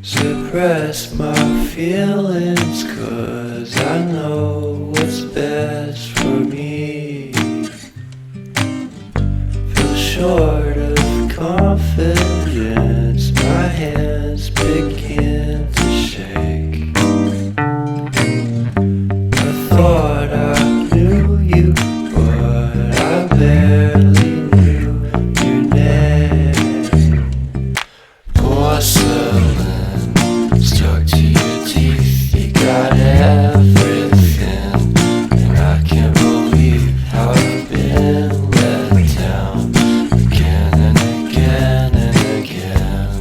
suppress my feelings, 'cause I know what's best for me. Feel short of confidence, my hands begin to shake. I thought I knew you, but I barely knew your name. Porcelain stuck to your teeth, you got everything, and I can't believe how I've been let down again and again and again.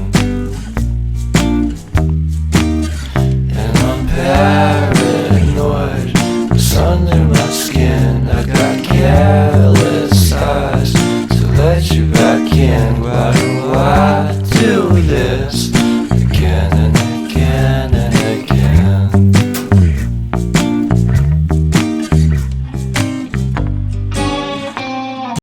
And I'm paranoid, what's under my skin? I got careless eyes to let you back in. Why do I do this again and